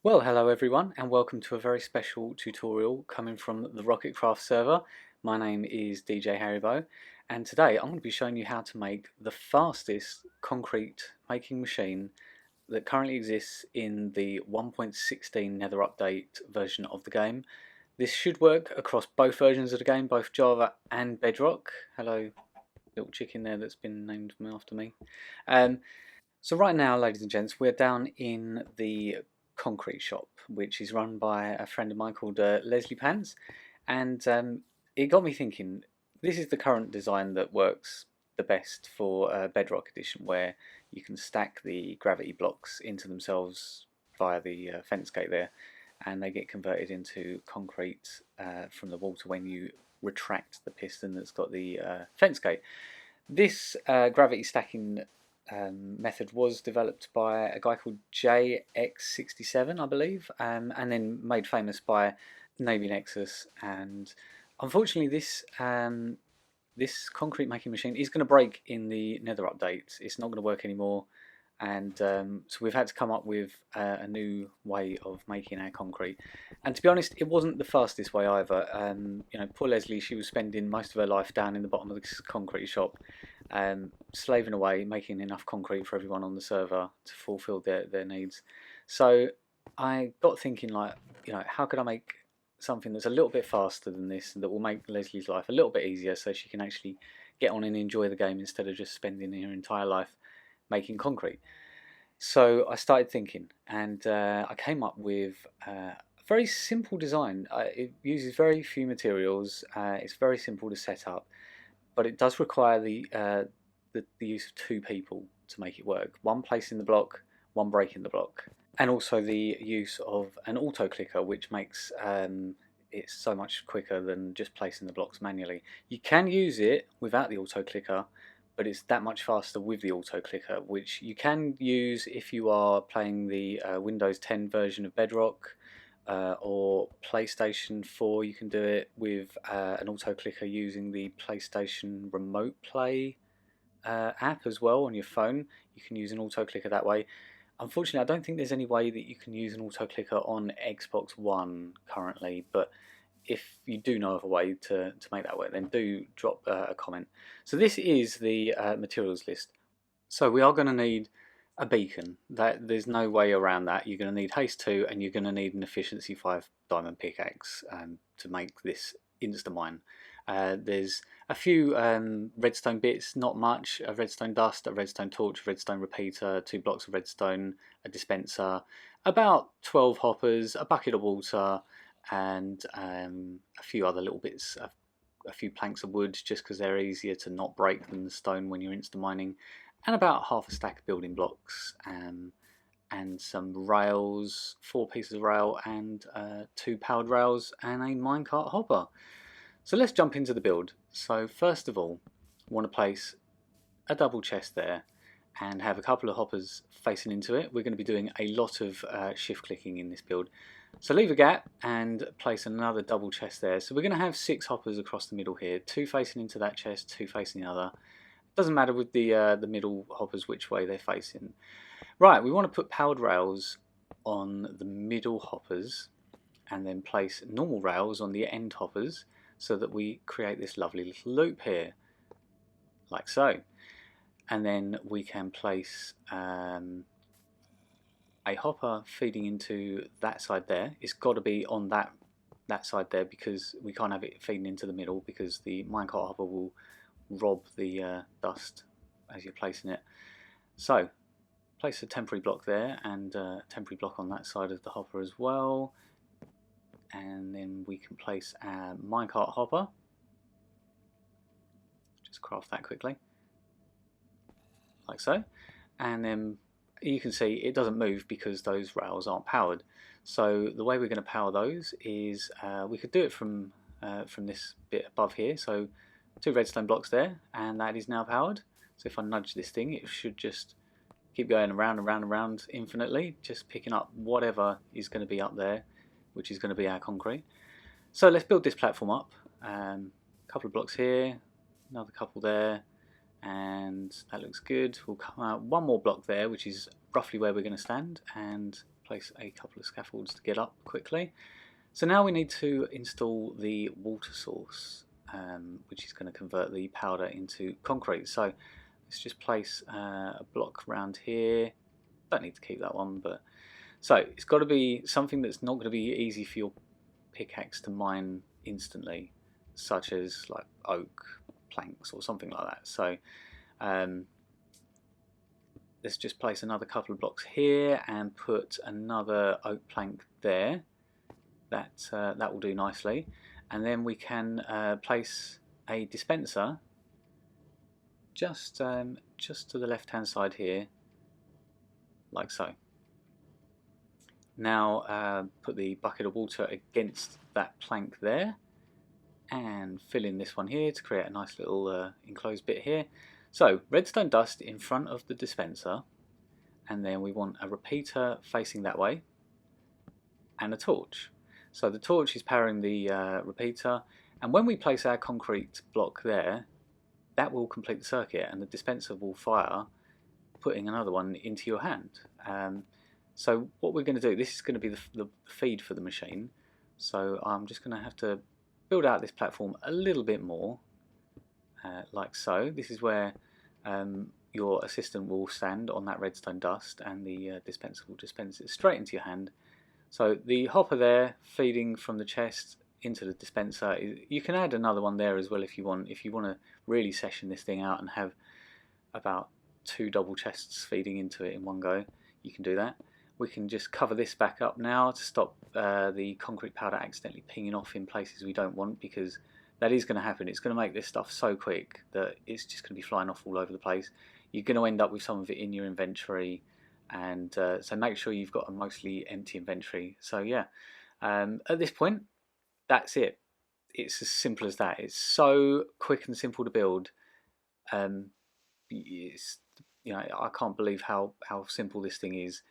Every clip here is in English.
Well, hello everyone, and welcome to a very special tutorial coming from the Rocketcraft server. My name is DJ Haribo, and today I'm going to be showing you how to make the fastest concrete making machine that currently exists in the 1.16 Nether update version of the game. This should work across both versions of the game, both Java and Bedrock. Hello, little chicken there that's been named after me. Um, so right now, ladies and gents, we're down in the concrete shop, which is run by a friend of mine called Leslie Pants, and it got me thinking. This is the current design that works the best for Bedrock Edition, where you can stack the gravity blocks into themselves via the fence gate there, and they get converted into concrete from the water when you retract the piston that's got the fence gate. This gravity stacking method was developed by a guy called JX67, I believe, and then made famous by Navy Nexus. And unfortunately, this concrete making machine is going to break in the Nether update. It's not going to work anymore, and so we've had to come up with a new way of making our concrete. And to be honest, it wasn't the fastest way either. Poor Leslie, she was spending most of her life down in the bottom of this concrete shop, slaving away, making enough concrete for everyone on the server to fulfill their needs. So I got thinking, like, how could I make something that's a little bit faster than this and that will make Leslie's life a little bit easier so she can actually get on and enjoy the game instead of just spending her entire life making concrete. So I started thinking, and I came up with a very simple design. It uses very few materials. It's very simple to set up, but it does require the use of two people to make it work. One placing the block, one breaking the block, and also the use of an auto clicker, which makes it so much quicker than just placing the blocks manually. You can use it without the auto clicker, but it's that much faster with the auto clicker, which you can use if you are playing the Windows 10 version of Bedrock, or PlayStation 4. You can do it with an auto clicker using the PlayStation Remote Play app as well on your phone. You can use an auto clicker that way. Unfortunately, I don't think there's any way that you can use an auto clicker on Xbox One currently, but if you do know of a way to make that work, then do drop a comment. So this is the materials list. So we are going to need a beacon. There's no way around that. You're going to need haste 2 and you're going to need an efficiency 5 diamond pickaxe to make this insta mine. There's a few redstone bits, not much. A redstone dust, a redstone torch, a redstone repeater, 2 blocks of redstone, a dispenser, about 12 hoppers, a bucket of water, and a few other little bits, a few planks of wood, just because they're easier to not break than the stone when you're insta mining, and about half a stack of building blocks, and some rails, 4 pieces of rail, and 2 powered rails, and a minecart hopper. So let's jump into the build. So first of all, I want to place a double chest there and have a couple of hoppers facing into it. We're going to be doing a lot of shift clicking in this build. So leave a gap and place another double chest there. So we're going to have 6 hoppers across the middle here, 2 facing into that chest, 2 facing the other. Doesn't matter with the middle hoppers which way they're facing. Right, we want to put powered rails on the middle hoppers and then place normal rails on the end hoppers so that we create this lovely little loop here, like so. And then we can place a hopper feeding into that side there. It's got to be on that side there because we can't have it feeding into the middle because the minecart hopper will rob the dust as you're placing it. So place a temporary block there and a temporary block on that side of the hopper as well, and then we can place our minecart hopper. Just craft that quickly like so, and then you can see it doesn't move because those rails aren't powered. So the way we're going to power those is we could do it from this bit above here. So 2 redstone blocks there, and that is now powered. So if I nudge this thing, it should just keep going around and round and round infinitely, just picking up whatever is going to be up there, which is going to be our concrete. So let's build this platform up. A couple of blocks here, another couple there, and that looks good. We'll come out 1 more block there, which is roughly where we're going to stand, and place a couple of scaffolds to get up quickly. So now we need to install the water source, which is going to convert the powder into concrete. So let's just place a block around here. Don't need to keep that one, but so it's got to be something that's not going to be easy for your pickaxe to mine instantly, such as like oak planks or something like that. So let's just place another couple of blocks here and put another oak plank there. That will do nicely, and then we can place a dispenser just to the left hand side here, like so. Now put the bucket of water against that plank there and fill in this one here to create a nice little enclosed bit here. So redstone dust in front of the dispenser, and then we want a repeater facing that way and a torch. So the torch is powering the repeater, and when we place our concrete block there, that will complete the circuit and the dispenser will fire, putting another one into your hand. So what we're going to do, this is going to be the feed for the machine, so I'm just going to have to build out this platform a little bit more, like so. This is where your assistant will stand on that redstone dust, and the dispenser will dispense it straight into your hand. So the hopper there feeding from the chest into the dispenser, you can add another one there as well if you want. If you want to really session this thing out and have about 2 double chests feeding into it in one go, you can do that. We can just cover this back up now to stop the concrete powder accidentally pinging off in places we don't want, because that is going to happen. It's going to make this stuff so quick that it's just going to be flying off all over the place. You're going to end up with some of it in your inventory, and so make sure you've got a mostly empty inventory. So yeah, at this point, that's it. It's as simple as that. It's so quick and simple to build. It's, you know, I can't believe how simple this thing is.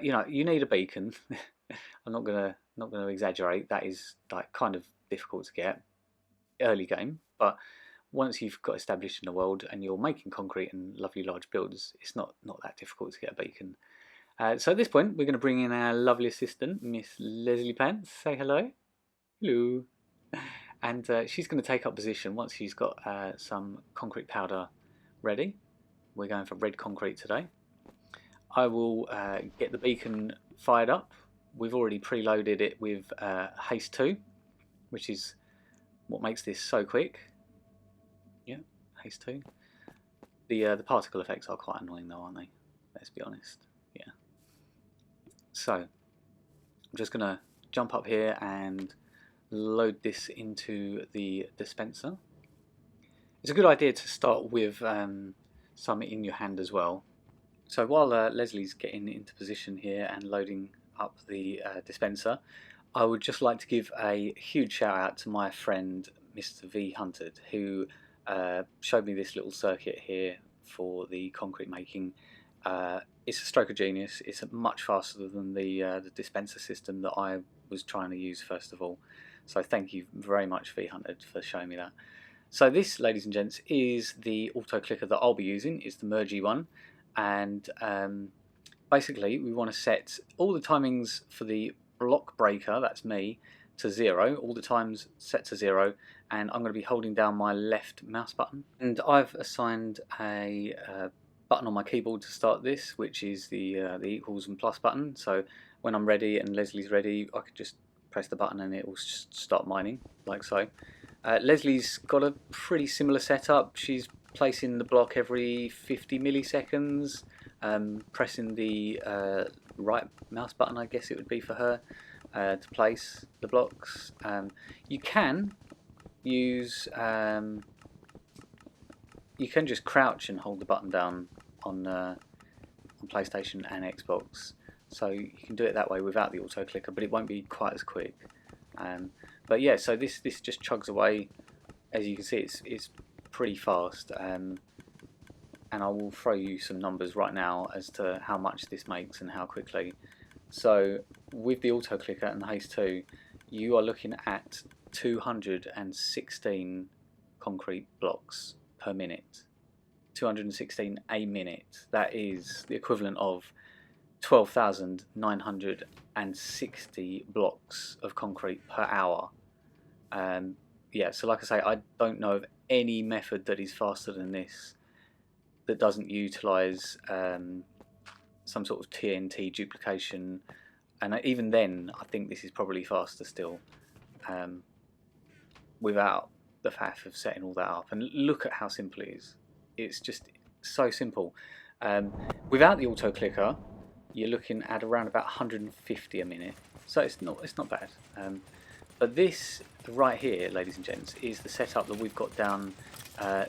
You know, you need a beacon. I'm not gonna exaggerate. That is like kind of difficult to get early game, but once you've got established in the world and you're making concrete and lovely large builds, it's not that difficult to get a beacon. So at this point, we're going to bring in our lovely assistant, Miss Leslie Pants. Say hello. Hello. And she's going to take up position once she's got some concrete powder ready. We're going for red concrete today. I will get the beacon fired up. We've already preloaded it with haste 2, which is what makes this so quick. Yeah, haste 2. The particle effects are quite annoying though, aren't they? Let's be honest. Yeah. So I'm just going to jump up here and load this into the dispenser. It's a good idea to start with some in your hand as well. So while Leslie's getting into position here and loading up the dispenser, I would just like to give a huge shout out to my friend Mr. V Hunted, who showed me this little circuit here for the concrete making. It's a stroke of genius. It's much faster than the dispenser system that I was trying to use first of all. So thank you very much, V Hunted, for showing me that. So this, ladies and gents, is the auto clicker that I'll be using. It's the Mergy one. And basically we want to set all the timings for the block breaker, that's me, to 0, all the times set to 0, and I'm going to be holding down my left mouse button. And I've assigned a button on my keyboard to start this, which is the equals and plus button. So when I'm ready and Leslie's ready, I could just press the button and it will start mining, like so. Leslie's got a pretty similar setup. She's placing the block every 50 milliseconds, pressing the right mouse button, I guess it would be for her, to place the blocks. You can use, you can just crouch and hold the button down on PlayStation and Xbox, so you can do it that way without the auto clicker, but it won't be quite as quick. But yeah, so this just chugs away. As you can see, it's pretty fast, and I will throw you some numbers right now as to how much this makes and how quickly. So with the auto clicker and the haste 2, you are looking at 216 concrete blocks per minute. 216 a minute. That is the equivalent of 12,960 blocks of concrete per hour. Yeah, so like I say, I don't know of any method that is faster than this that doesn't utilise some sort of TNT duplication, and even then I think this is probably faster still, without the faff of setting all that up. And look at how simple it is. It's just so simple. Without the auto clicker, you're looking at around about 150 a minute, so it's not bad. But this right here, ladies and gents, is the setup that we've got down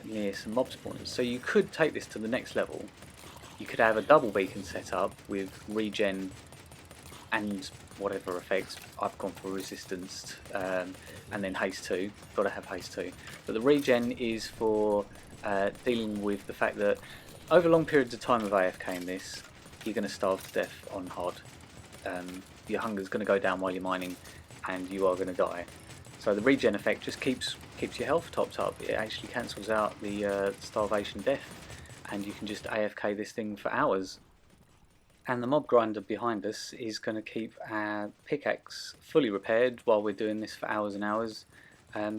near some mob spawners. So you could take this to the next level. You could have a double beacon set up with regen and whatever effects. I've gone for resistance and then haste 2. Got to have haste 2. But the regen is for dealing with the fact that over long periods of time of AFK in this, you're going to starve to death on hard. Your hunger's going to go down while you're mining, and you are going to die. So the regen effect just keeps your health topped up. It actually cancels out the starvation death, and you can just AFK this thing for hours. And the mob grinder behind us is going to keep our pickaxe fully repaired while we're doing this for hours and hours,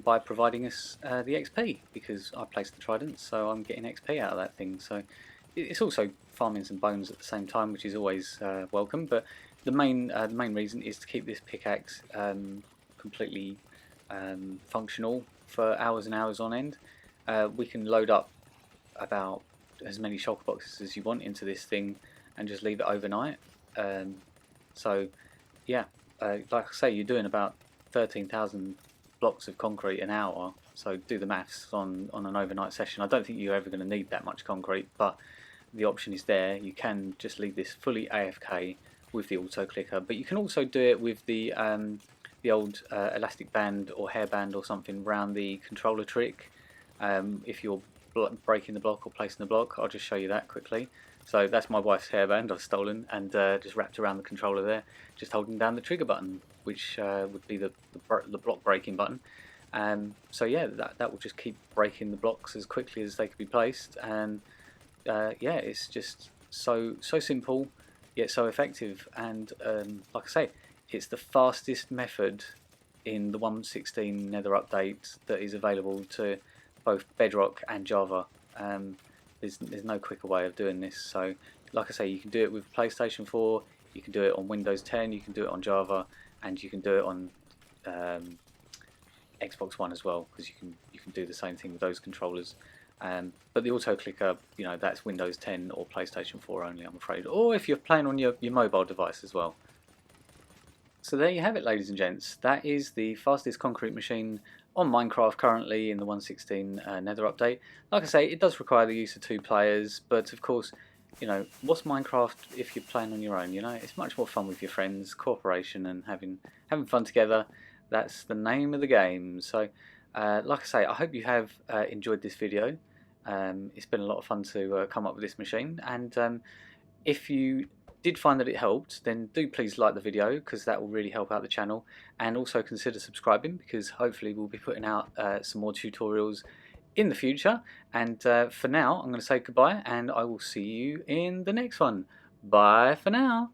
by providing us the XP, because I placed the trident, so I'm getting XP out of that thing. So it's also farming some bones at the same time, which is always welcome. But the main reason is to keep this pickaxe completely functional for hours and hours on end. We can load up about as many shulker boxes as you want into this thing and just leave it overnight. So yeah, like I say, you're doing about 13,000 blocks of concrete an hour, so do the maths on an overnight session. I don't think you're ever going to need that much concrete, but the option is there. You can just leave this fully AFK with the auto clicker, but you can also do it with the old elastic band or hairband or something around the controller trick. If you're breaking the block or placing the block, I'll just show you that quickly. So that's my wife's hairband I've stolen and just wrapped around the controller there, just holding down the trigger button, which would be the block breaking button. So yeah, that will just keep breaking the blocks as quickly as they can be placed. And yeah, it's just so simple yet so effective. And like I say, it's the fastest method in the 1.16 Nether update that is available to both Bedrock and Java. There's no quicker way of doing this. So like I say, you can do it with PlayStation 4, you can do it on Windows 10, you can do it on Java, and you can do it on Xbox One as well, because you can do the same thing with those controllers. But the auto clicker, you know, that's Windows 10 or PlayStation 4 only, I'm afraid, or if you're playing on your mobile device as well. So there you have it, ladies and gents. That is the fastest concrete machine on Minecraft currently in the 1.16 Nether update. Like I say, it does require the use of 2 players, but of course, you know, what's Minecraft if you're playing on your own? You know, it's much more fun with your friends, cooperation, and having fun together. That's the name of the game. So, like I say, I hope you have enjoyed this video. It's been a lot of fun to come up with this machine, and if you did find that it helped, then do please like the video, because that will really help out the channel, and also consider subscribing, because hopefully we'll be putting out some more tutorials in the future. And for now, I'm going to say goodbye, and I will see you in the next one. Bye for now.